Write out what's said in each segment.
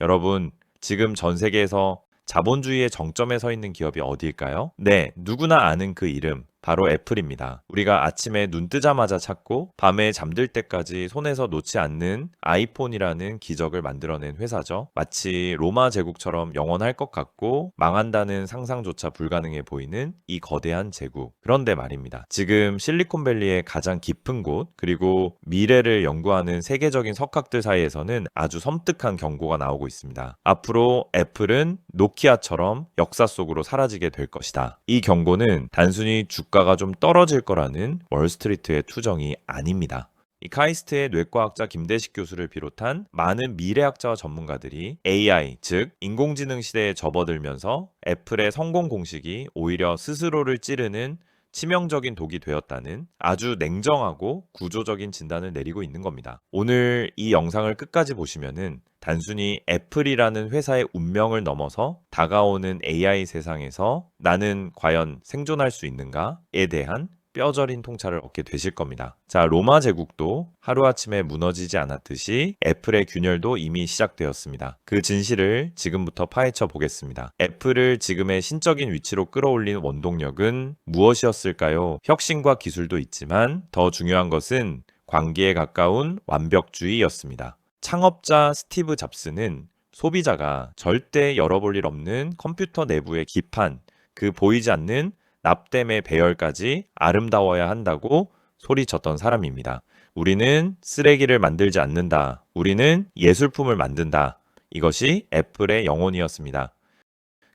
여러분, 지금 전 세계에서 자본주의의 정점에 서 있는 기업이 어디일까요? 네, 누구나 아는 그 이름, 바로 애플입니다. 우리가 아침에 눈 뜨자마자 찾고 밤에 잠들 때까지 손에서 놓지 않는 아이폰이라는 기적을 만들어낸 회사죠. 마치 로마 제국처럼 영원할 것 같고 망한다는 상상조차 불가능해 보이는 이 거대한 제국. 그런데 말입니다. 지금 실리콘밸리의 가장 깊은 곳, 그리고 미래를 연구하는 세계적인 석학들 사이에서는 아주 섬뜩한 경고가 나오고 있습니다. 앞으로 애플은 노키아처럼 역사 속으로 사라지게 될 것이다. 이 경고는 단순히 주가가 좀 떨어질 거라는 월스트리트의 투정이 아닙니다. 이 카이스트의 뇌과학자 김대식 교수를 비롯한 많은 미래학자와 전문가들이 AI, 즉 인공지능 시대에 접어들면서 애플의 성공 공식이 오히려 스스로를 찌르는 치명적인 독이 되었다는 아주 냉정하고 구조적인 진단을 내리고 있는 겁니다. 오늘 이 영상을 끝까지 보시면은 단순히 애플이라는 회사의 운명을 넘어서 다가오는 AI 세상에서 나는 과연 생존할 수 있는가에 대한 뼈저린 통찰을 얻게 되실 겁니다. 자, 로마 제국도 하루아침에 무너지지 않았듯이 애플의 균열도 이미 시작되었습니다. 그 진실을 지금부터 파헤쳐 보겠습니다. 애플을 지금의 신적인 위치로 끌어올린 원동력은 무엇이었을까요? 혁신과 기술도 있지만 더 중요한 것은 관계에 가까운 완벽주의였습니다. 창업자 스티브 잡스는 소비자가 절대 열어볼 일 없는 컴퓨터 내부의 기판, 그 보이지 않는 납땜의 배열까지 아름다워야 한다고 소리쳤던 사람입니다. 우리는 쓰레기를 만들지 않는다. 우리는 예술품을 만든다. 이것이 애플의 영혼이었습니다.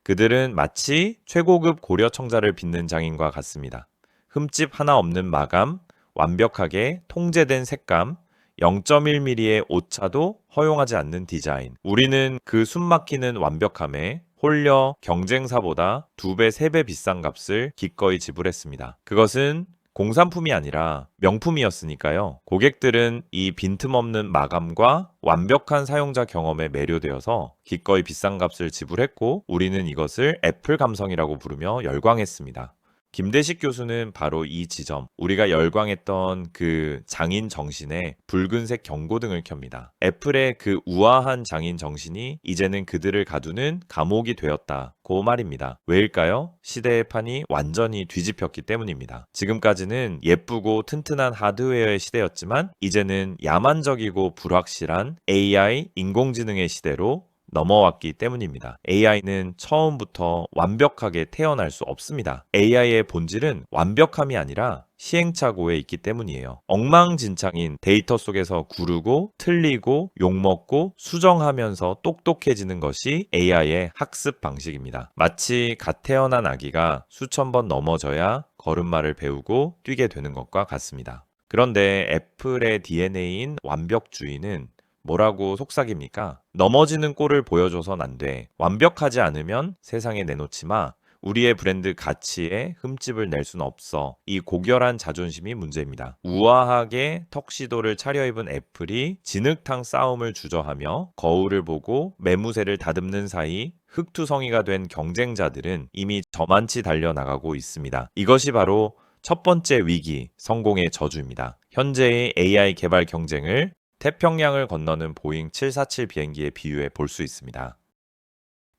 그들은 마치 최고급 고려 청자를 빚는 장인과 같습니다. 흠집 하나 없는 마감, 완벽하게 통제된 색감, 0.1mm의 오차도 허용하지 않는 디자인. 우리는 그 숨막히는 완벽함에 홀려 경쟁사보다 2배, 3배 비싼 값을 기꺼이 지불했습니다. 그것은 공산품이 아니라 명품이었으니까요. 고객들은 이 빈틈없는 마감과 완벽한 사용자 경험에 매료되어서 기꺼이 비싼 값을 지불했고 우리는 이것을 애플 감성이라고 부르며 열광했습니다. 김대식 교수는 바로 이 지점, 우리가 열광했던 그 장인 정신에 붉은색 경고등을 켭니다. 애플의 그 우아한 장인 정신이 이제는 그들을 가두는 감옥이 되었다고 말입니다. 왜일까요? 시대의 판이 완전히 뒤집혔기 때문입니다. 지금까지는 예쁘고 튼튼한 하드웨어의 시대였지만 이제는 야만적이고 불확실한 AI, 인공지능의 시대로 넘어왔기 때문입니다. AI는 처음부터 완벽하게 태어날 수 없습니다. AI의 본질은 완벽함이 아니라 시행착오에 있기 때문이에요. 엉망진창인 데이터 속에서 구르고 틀리고 욕먹고 수정하면서 똑똑해지는 것이 AI의 학습 방식입니다. 마치 갓 태어난 아기가 수천 번 넘어져야 걸음마를 배우고 뛰게 되는 것과 같습니다. 그런데 애플의 DNA인 완벽주의는 뭐라고 속삭입니까? 넘어지는 꼴을 보여줘선 안 돼. 완벽하지 않으면 세상에 내놓지 마. 우리의 브랜드 가치에 흠집을 낼 수는 없어. 이 고결한 자존심이 문제입니다. 우아하게 턱시도를 차려입은 애플이 진흙탕 싸움을 주저하며 거울을 보고 매무새를 다듬는 사이 흑투성이가 된 경쟁자들은 이미 저만치 달려나가고 있습니다. 이것이 바로 첫 번째 위기, 성공의 저주입니다. 현재의 AI 개발 경쟁을 태평양을 건너는 보잉 747 비행기에 비유해 볼 수 있습니다.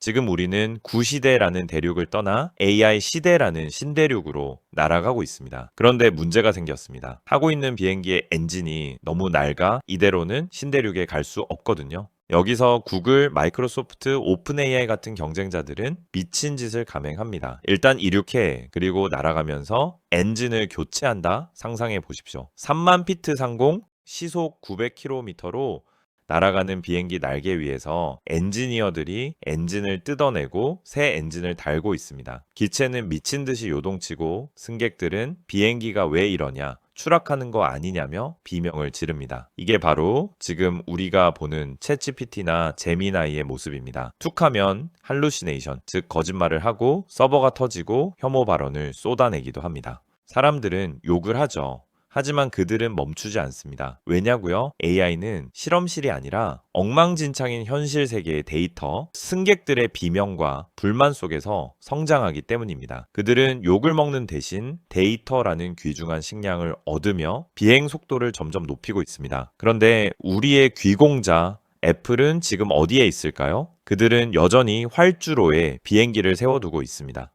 지금 우리는 구시대라는 대륙을 떠나 AI 시대라는 신대륙으로 날아가고 있습니다. 그런데 문제가 생겼습니다. 타고 있는 비행기의 엔진이 너무 낡아 이대로는 신대륙에 갈 수 없거든요. 여기서 구글, 마이크로소프트, 오픈 AI 같은 경쟁자들은 미친 짓을 감행합니다. 일단 이륙해, 그리고 날아가면서 엔진을 교체한다? 상상해 보십시오. 3만 피트 상공, 시속 900km로 날아가는 비행기 날개 위에서 엔지니어들이 엔진을 뜯어내고 새 엔진을 달고 있습니다. 기체는 미친 듯이 요동치고 승객들은 비행기가 왜 이러냐, 추락하는 거 아니냐며 비명을 지릅니다. 이게 바로 지금 우리가 보는 챗GPT나 제미나이의 모습입니다. 툭하면 할루시네이션, 즉 거짓말을 하고 서버가 터지고 혐오 발언을 쏟아내기도 합니다. 사람들은 욕을 하죠. 하지만 그들은 멈추지 않습니다. 왜냐고요? AI는 실험실이 아니라 엉망진창인 현실 세계의 데이터, 승객들의 비명과 불만 속에서 성장하기 때문입니다. 그들은 욕을 먹는 대신 데이터라는 귀중한 식량을 얻으며 비행 속도를 점점 높이고 있습니다. 그런데 우리의 귀공자 애플은 지금 어디에 있을까요? 그들은 여전히 활주로에 비행기를 세워두고 있습니다.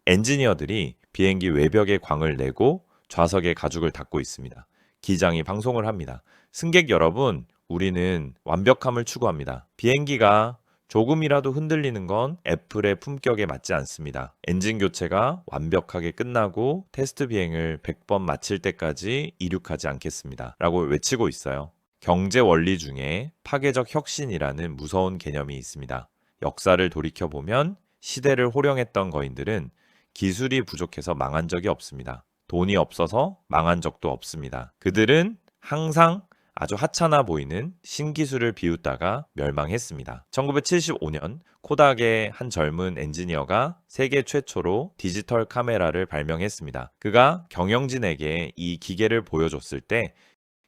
엔지니어들이 비행기 외벽에 광을 내고 좌석에 가죽을 닫고 있습니다. 기장이 방송을 합니다. 승객 여러분, 우리는 완벽함을 추구합니다. 비행기가 조금이라도 흔들리는 건 애플의 품격에 맞지 않습니다. 엔진 교체가 완벽하게 끝나고 테스트 비행을 100번 마칠 때까지 이륙하지 않겠습니다. 라고 외치고 있어요. 경제 원리 중에 파괴적 혁신이라는 무서운 개념이 있습니다. 역사를 돌이켜보면 시대를 호령했던 거인들은 기술이 부족해서 망한 적이 없습니다. 돈이 없어서 망한 적도 없습니다. 그들은 항상 아주 하찮아 보이는 신기술을 비웃다가 멸망했습니다. 1975년 코닥의 한 젊은 엔지니어가 세계 최초로 디지털 카메라를 발명했습니다. 그가 경영진에게 이 기계를 보여줬을 때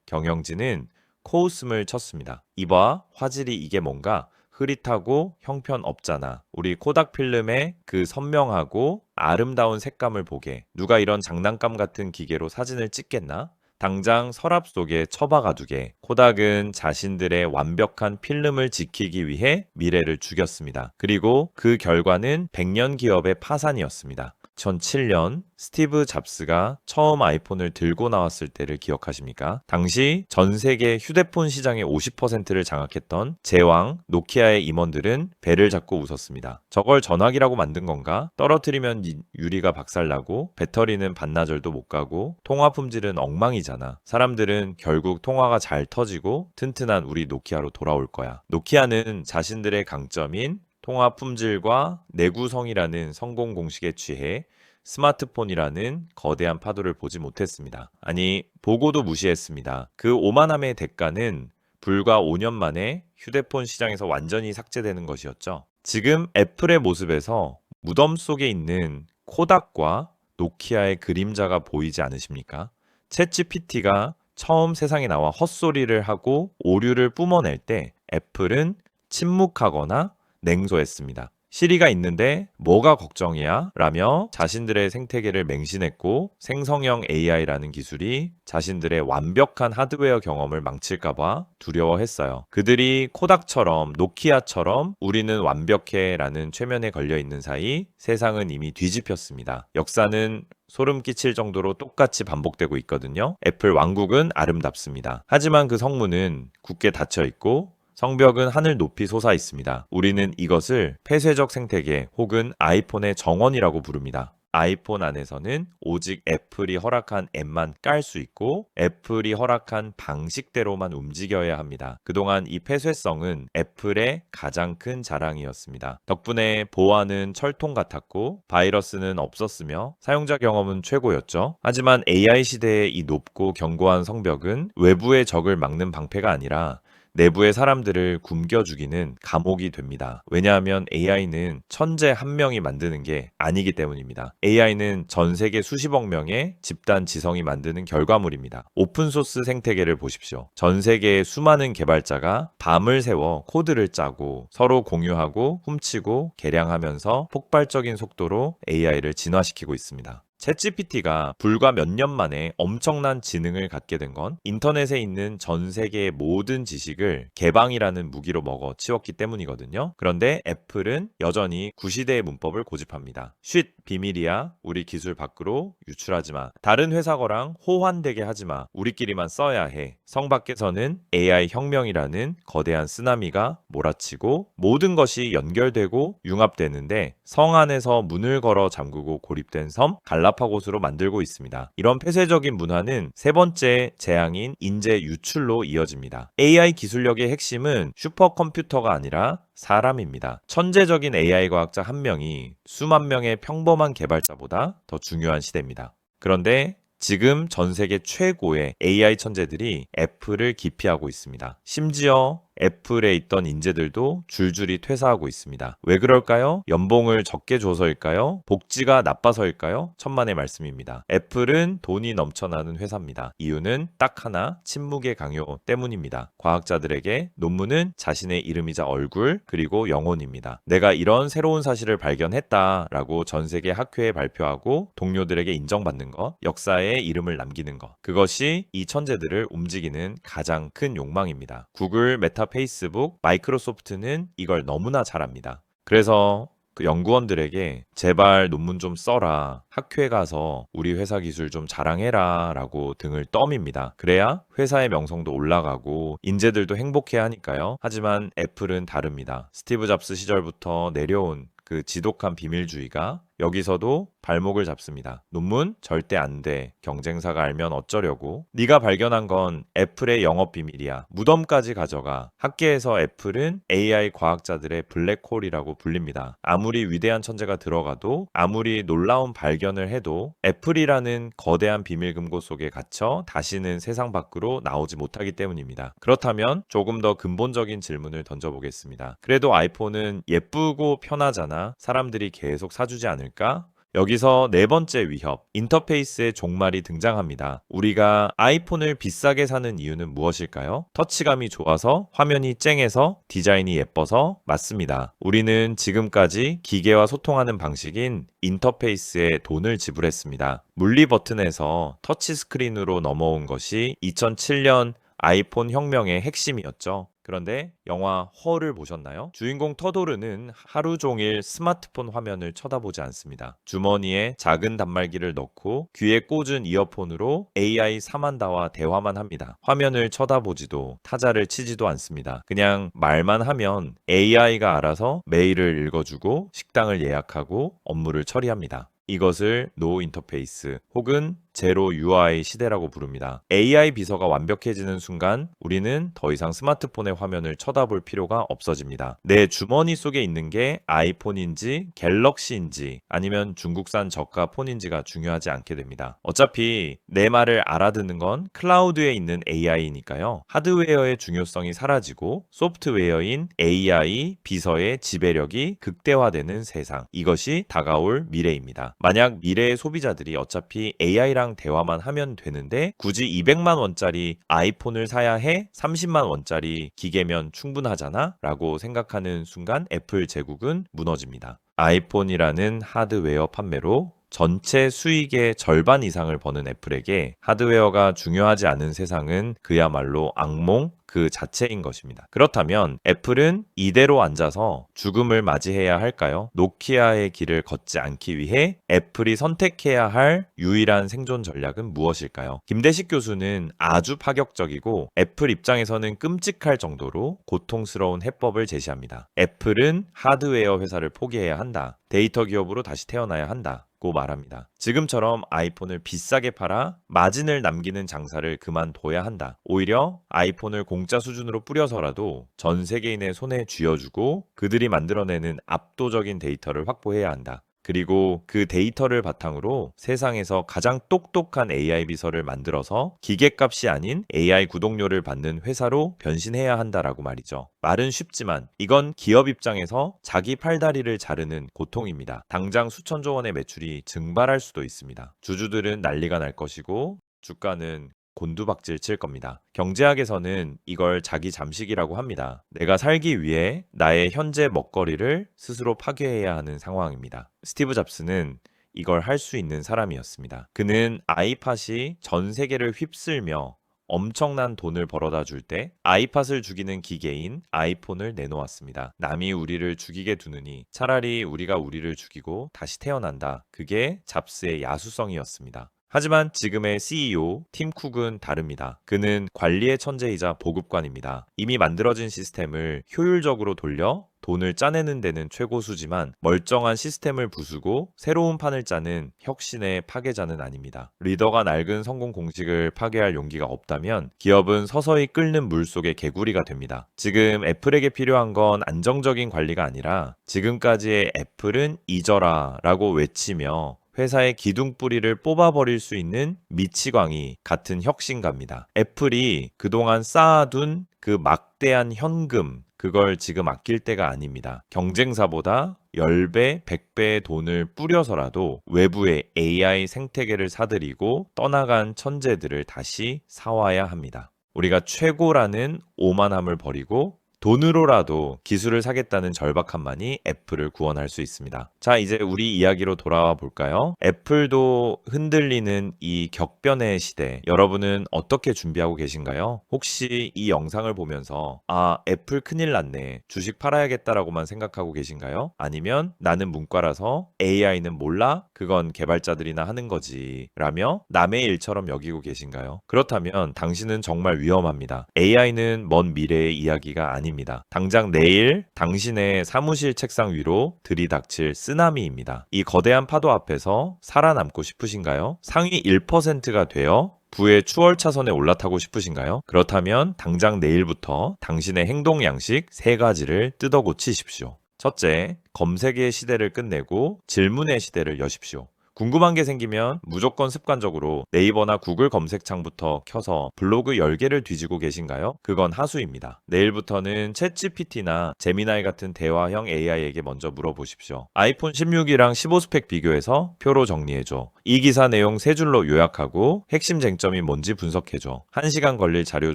경영진은 코웃음을 쳤습니다. 이봐, 화질이 이게 뭔가? 흐릿하고 형편없잖아. 우리 코닥 필름의 그 선명하고 아름다운 색감을 보게. 누가 이런 장난감 같은 기계로 사진을 찍겠나? 당장 서랍 속에 처박아 두게. 코닥은 자신들의 완벽한 필름을 지키기 위해 미래를 죽였습니다. 그리고 그 결과는 100년 기업의 파산이었습니다. 2007년 스티브 잡스가 처음 아이폰을 들고 나왔을 때를 기억하십니까? 당시 전 세계 휴대폰 시장의 50%를 장악했던 제왕 노키아의 임원들은 배를 잡고 웃었습니다. 저걸 전화기라고 만든 건가? 떨어뜨리면 유리가 박살나고 배터리는 반나절도 못 가고 통화 품질은 엉망이잖아. 사람들은 결국 통화가 잘 터지고 튼튼한 우리 노키아로 돌아올 거야. 노키아는 자신들의 강점인 통화 품질과 내구성이라는 성공 공식에 취해 스마트폰이라는 거대한 파도를 보지 못했습니다. 아니, 보고도 무시했습니다. 그 오만함의 대가는 불과 5년 만에 휴대폰 시장에서 완전히 삭제되는 것이었죠. 지금 애플의 모습에서 무덤 속에 있는 코닥과 노키아의 그림자가 보이지 않으십니까? 챗GPT가 처음 세상에 나와 헛소리를 하고 오류를 뿜어낼 때 애플은 침묵하거나 냉소했습니다. 시리가 있는데 뭐가 걱정이야? 라며 자신들의 생태계를 맹신했고 생성형 AI라는 기술이 자신들의 완벽한 하드웨어 경험을 망칠까봐 두려워했어요. 그들이 코닥처럼 노키아처럼 우리는 완벽해 라는 최면에 걸려 있는 사이 세상은 이미 뒤집혔습니다. 역사는 소름 끼칠 정도로 똑같이 반복되고 있거든요. 애플 왕국은 아름답습니다. 하지만 그 성문은 굳게 닫혀 있고 성벽은 하늘 높이 솟아 있습니다. 우리는 이것을 폐쇄적 생태계 혹은 아이폰의 정원이라고 부릅니다. 아이폰 안에서는 오직 애플이 허락한 앱만 깔 수 있고 애플이 허락한 방식대로만 움직여야 합니다. 그동안 이 폐쇄성은 애플의 가장 큰 자랑이었습니다. 덕분에 보안은 철통 같았고 바이러스는 없었으며 사용자 경험은 최고였죠. 하지만 AI 시대의 이 높고 견고한 성벽은 외부의 적을 막는 방패가 아니라 내부의 사람들을 굶겨 죽이는 감옥이 됩니다. 왜냐하면 AI는 천재 한 명이 만드는 게 아니기 때문입니다. AI는 전 세계 수십억 명의 집단 지성이 만드는 결과물입니다. 오픈소스 생태계를 보십시오. 전 세계의 수많은 개발자가 밤을 새워 코드를 짜고 서로 공유하고 훔치고 개량하면서 폭발적인 속도로 AI를 진화시키고 있습니다. 챗GPT가 불과 몇 년 만에 엄청난 지능을 갖게 된 건 인터넷에 있는 전 세계의 모든 지식을 개방이라는 무기로 먹어 치웠기 때문이거든요. 그런데 애플은 여전히 구시대의 문법을 고집합니다. 쉿, 비밀이야. 우리 기술 밖으로 유출하지 마. 다른 회사 거랑 호환되게 하지 마. 우리끼리만 써야 해. 성 밖에서는 AI 혁명이라는 거대한 쓰나미가 몰아치고 모든 것이 연결되고 융합되는데 성 안에서 문을 걸어 잠그고 고립된 섬 갈라파고스로 만들고 있습니다. 이런 폐쇄적인 문화는 세 번째 재앙인 인재 유출로 이어집니다. AI 기술력의 핵심은 슈퍼컴퓨터가 아니라 사람입니다. 천재적인 AI 과학자 한 명이 수만 명의 평범한 개발자보다 더 중요한 시대입니다. 그런데 지금 전 세계 최고의 AI 천재들이 애플을 기피하고 있습니다. 심지어 애플에 있던 인재들도 줄줄이 퇴사하고 있습니다. 왜 그럴까요? 연봉을 적게 줘서일까요? 복지가 나빠서일까요? 천만의 말씀입니다. 애플은 돈이 넘쳐나는 회사입니다. 이유는 딱 하나, 침묵의 강요 때문입니다. 과학자들에게 논문은 자신의 이름이자 얼굴, 그리고 영혼입니다. 내가 이런 새로운 사실을 발견했다라고 전 세계 학회에 발표하고 동료들에게 인정받는 것, 역사에 이름을 남기는 것. 그것이 이 천재들을 움직이는 가장 큰 욕망입니다. 구글 메타 메타, 페이스북, 마이크로소프트는 이걸 너무나 잘합니다. 그래서 그 연구원들에게 제발 논문 좀 써라. 학회에 가서 우리 회사 기술 좀 자랑해라. 라고 등을 떠밉니다. 그래야 회사의 명성도 올라가고 인재들도 행복해야 하니까요. 하지만 애플은 다릅니다. 스티브 잡스 시절부터 내려온 그 지독한 비밀주의가 여기서도 발목을 잡습니다. 논문 절대 안 돼. 경쟁사가 알면 어쩌려고. 네가 발견한 건 애플의 영업 비밀이야. 무덤까지 가져가. 학계에서 애플은 AI 과학자들의 블랙홀이라고 불립니다. 아무리 위대한 천재가 들어가도 아무리 놀라운 발견을 해도 애플이라는 거대한 비밀 금고 속에 갇혀 다시는 세상 밖으로 나오지 못하기 때문입니다. 그렇다면 조금 더 근본적인 질문을 던져보겠습니다. 그래도 아이폰은 예쁘고 편하잖아. 사람들이 계속 사주지 않을까? 여기서 네 번째 위협, 인터페이스의 종말이 등장합니다. 우리가 아이폰을 비싸게 사는 이유는 무엇일까요? 터치감이 좋아서, 화면이 쨍해서, 디자인이 예뻐서 맞습니다. 우리는 지금까지 기계와 소통하는 방식인 인터페이스에 돈을 지불했습니다. 물리 버튼에서 터치 스크린으로 넘어온 것이 2007년 아이폰 혁명의 핵심이었죠. 그런데 영화 허를 보셨나요? 주인공 터도르는 하루 종일 스마트폰 화면을 쳐다보지 않습니다. 주머니에 작은 단말기를 넣고 귀에 꽂은 이어폰으로 AI 사만다와 대화만 합니다. 화면을 쳐다보지도 타자를 치지도 않습니다. 그냥 말만 하면 AI가 알아서 메일을 읽어주고 식당을 예약하고 업무를 처리합니다. 이것을 노 인터페이스 혹은 제로 UI 시대라고 부릅니다. AI 비서가 완벽해지는 순간 우리는 더 이상 스마트폰의 화면을 쳐다볼 필요가 없어집니다. 내 주머니 속에 있는 게 아이폰인지 갤럭시인지 아니면 중국산 저가 폰인지가 중요하지 않게 됩니다. 어차피 내 말을 알아듣는 건 클라우드에 있는 AI니까요. 하드웨어의 중요성이 사라지고 소프트웨어인 AI 비서의 지배력이 극대화되는 세상. 이것이 다가올 미래입니다. 만약 미래의 소비자들이 어차피 AI랑 대화만 하면 되는데 굳이 200만 원짜리 아이폰을 사야 해? 30만 원짜리 기계면 충분하잖아? 라고 생각하는 순간 애플 제국은 무너집니다. 아이폰이라는 하드웨어 판매로 전체 수익의 절반 이상을 버는 애플에게 하드웨어가 중요하지 않은 세상은 그야말로 악몽 그 자체인 것입니다. 그렇다면 애플은 이대로 앉아서 죽음을 맞이해야 할까요? 노키아의 길을 걷지 않기 위해 애플이 선택해야 할 유일한 생존 전략은 무엇일까요? 김대식 교수는 아주 파격적이고 애플 입장에서는 끔찍할 정도로 고통스러운 해법을 제시합니다. 애플은 하드웨어 회사를 포기해야 한다. 데이터 기업으로 다시 태어나야 한다. 고 말합니다. 지금처럼 아이폰을 비싸게 팔아 마진을 남기는 장사를 그만둬야 한다. 오히려 아이폰을 공짜 수준으로 뿌려서라도 전 세계인의 손에 쥐어주고 그들이 만들어내는 압도적인 데이터를 확보해야 한다. 그리고 그 데이터를 바탕으로 세상에서 가장 똑똑한 AI 비서를 만들어서 기계값이 아닌 AI 구독료를 받는 회사로 변신해야 한다라고 말이죠. 말은 쉽지만 이건 기업 입장에서 자기 팔다리를 자르는 고통입니다. 당장 수천조 원의 매출이 증발할 수도 있습니다. 주주들은 난리가 날 것이고 주가는 곤두박질 칠 겁니다. 경제학에서는 이걸 자기 잠식이라고 합니다. 내가 살기 위해 나의 현재 먹거리를 스스로 파괴해야 하는 상황입니다. 스티브 잡스는 이걸 할 수 있는 사람이었습니다. 그는 아이팟이 전 세계를 휩쓸며 엄청난 돈을 벌어다 줄 때 아이팟을 죽이는 기계인 아이폰을 내놓았습니다. 남이 우리를 죽이게 두느니 차라리 우리가 우리를 죽이고 다시 태어난다. 그게 잡스의 야수성이었습니다. 하지만 지금의 CEO 팀 쿡은 다릅니다. 그는 관리의 천재이자 보급관입니다. 이미 만들어진 시스템을 효율적으로 돌려 돈을 짜내는 데는 최고수지만 멀쩡한 시스템을 부수고 새로운 판을 짜는 혁신의 파괴자는 아닙니다. 리더가 낡은 성공 공식을 파괴할 용기가 없다면 기업은 서서히 끓는 물속의 개구리가 됩니다. 지금 애플에게 필요한 건 안정적인 관리가 아니라 지금까지의 애플은 잊어라 라고 외치며 회사의 기둥뿌리를 뽑아버릴 수 있는 미치광이 같은 혁신가입니다. 애플이 그동안 쌓아둔 그 막대한 현금, 그걸 지금 아낄 때가 아닙니다. 경쟁사보다 10배, 100배의 돈을 뿌려서라도 외부의 AI 생태계를 사들이고 떠나간 천재들을 다시 사와야 합니다. 우리가 최고라는 오만함을 버리고 돈으로라도 기술을 사겠다는 절박함만이 애플을 구원할 수 있습니다. 자, 이제 우리 이야기로 돌아와 볼까요? 애플도 흔들리는 이 격변의 시대, 여러분은 어떻게 준비하고 계신가요? 혹시 이 영상을 보면서 애플 큰일 났네, 주식 팔아야겠다라고만 생각하고 계신가요? 아니면 나는 문과라서 AI는 몰라? 그건 개발자들이나 하는 거지 라며 남의 일처럼 여기고 계신가요? 그렇다면 당신은 정말 위험합니다. AI는 먼 미래의 이야기가 아닙니다. 당장 내일 당신의 사무실 책상 위로 들이닥칠 쓰나미입니다. 이 거대한 파도 앞에서 살아남고 싶으신가요? 상위 1%가 되어 부의 추월 차선에 올라타고 싶으신가요? 그렇다면 당장 내일부터 당신의 행동 양식 3가지를 뜯어 고치십시오. 첫째, 검색의 시대를 끝내고 질문의 시대를 여십시오. 궁금한 게 생기면 무조건 습관적으로 네이버나 구글 검색창부터 켜서 블로그 10개를 뒤지고 계신가요? 그건 하수입니다. 내일부터는 챗GPT나 제미나이 같은 대화형 AI에게 먼저 물어보십시오. 아이폰 16이랑 15 스펙 비교해서 표로 정리해줘. 이 기사 내용 3줄로 요약하고 핵심 쟁점이 뭔지 분석해줘. 1시간 걸릴 자료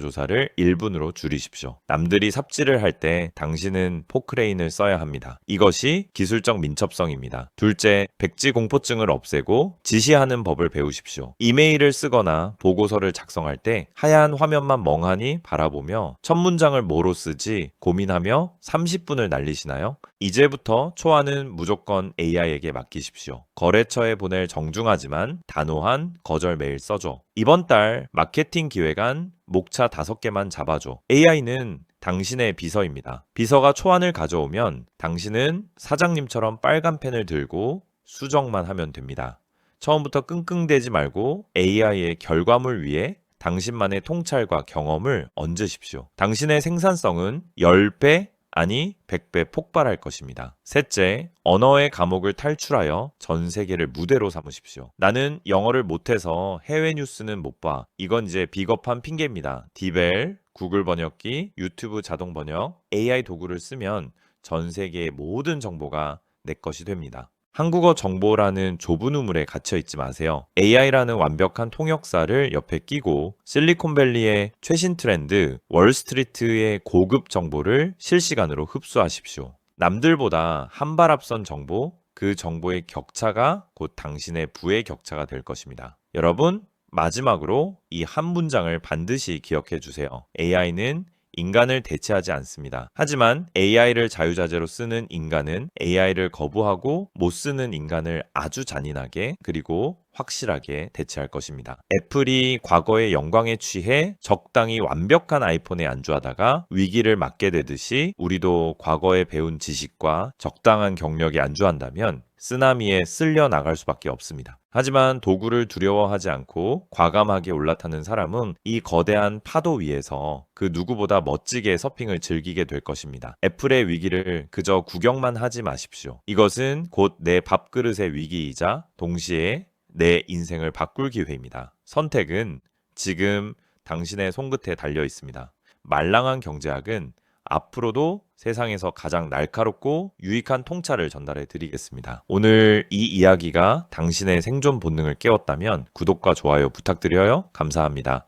조사를 1분으로 줄이십시오. 남들이 삽질을 할 때 당신은 포크레인을 써야 합니다. 이것이 기술적 민첩성입니다. 둘째, 백지 공포증을 없애고 지시하는 법을 배우십시오. 이메일을 쓰거나 보고서를 작성할 때 하얀 화면만 멍하니 바라보며 첫 문장을 뭐로 쓰지 고민하며 30분을 날리시나요? 이제부터 초안은 무조건 AI에게 맡기십시오. 거래처에 보낼 정중하지만 단호한 거절 메일 써줘. 이번 달 마케팅 기획안 목차 5개만 잡아줘. AI는 당신의 비서입니다. 비서가 초안을 가져오면 당신은 사장님처럼 빨간 펜을 들고 수정만 하면 됩니다. 처음부터 끙끙대지 말고 AI의 결과물 위에 당신만의 통찰과 경험을 얹으십시오. 당신의 생산성은 10배, 아니 100배 폭발할 것입니다. 셋째, 언어의 감옥을 탈출하여 전 세계를 무대로 삼으십시오. 나는 영어를 못해서 해외 뉴스는 못 봐. 이건 이제 비겁한 핑계입니다. 디벨, 구글 번역기, 유튜브 자동 번역, AI 도구를 쓰면 전 세계의 모든 정보가 내 것이 됩니다. 한국어 정보라는 좁은 우물에 갇혀 있지 마세요. AI라는 완벽한 통역사를 옆에 끼고 실리콘밸리의 최신 트렌드, 월스트리트의 고급 정보를 실시간으로 흡수하십시오. 남들보다 한 발 앞선 정보, 그 정보의 격차가 곧 당신의 부의 격차가 될 것입니다. 여러분, 마지막으로 이 한 문장을 반드시 기억해 주세요. AI는 인간을 대체하지 않습니다. 하지만 AI를 자유자재로 쓰는 인간은 AI를 거부하고 못 쓰는 인간을 아주 잔인하게 그리고 확실하게 대체할 것입니다. 애플이 과거의 영광에 취해 적당히 완벽한 아이폰에 안주하다가 위기를 맞게 되듯이 우리도 과거에 배운 지식과 적당한 경력에 안주한다면 쓰나미에 쓸려 나갈 수밖에 없습니다. 하지만 도구를 두려워하지 않고 과감하게 올라타는 사람은 이 거대한 파도 위에서 그 누구보다 멋지게 서핑을 즐기게 될 것입니다. 애플의 위기를 그저 구경만 하지 마십시오. 이것은 곧 내 밥그릇의 위기이자 동시에 내 인생을 바꿀 기회입니다. 선택은 지금 당신의 손끝에 달려 있습니다. 말랑한 경제학은 앞으로도 세상에서 가장 날카롭고 유익한 통찰을 전달해 드리겠습니다. 오늘 이 이야기가 당신의 생존 본능을 깨웠다면 구독과 좋아요 부탁드려요. 감사합니다.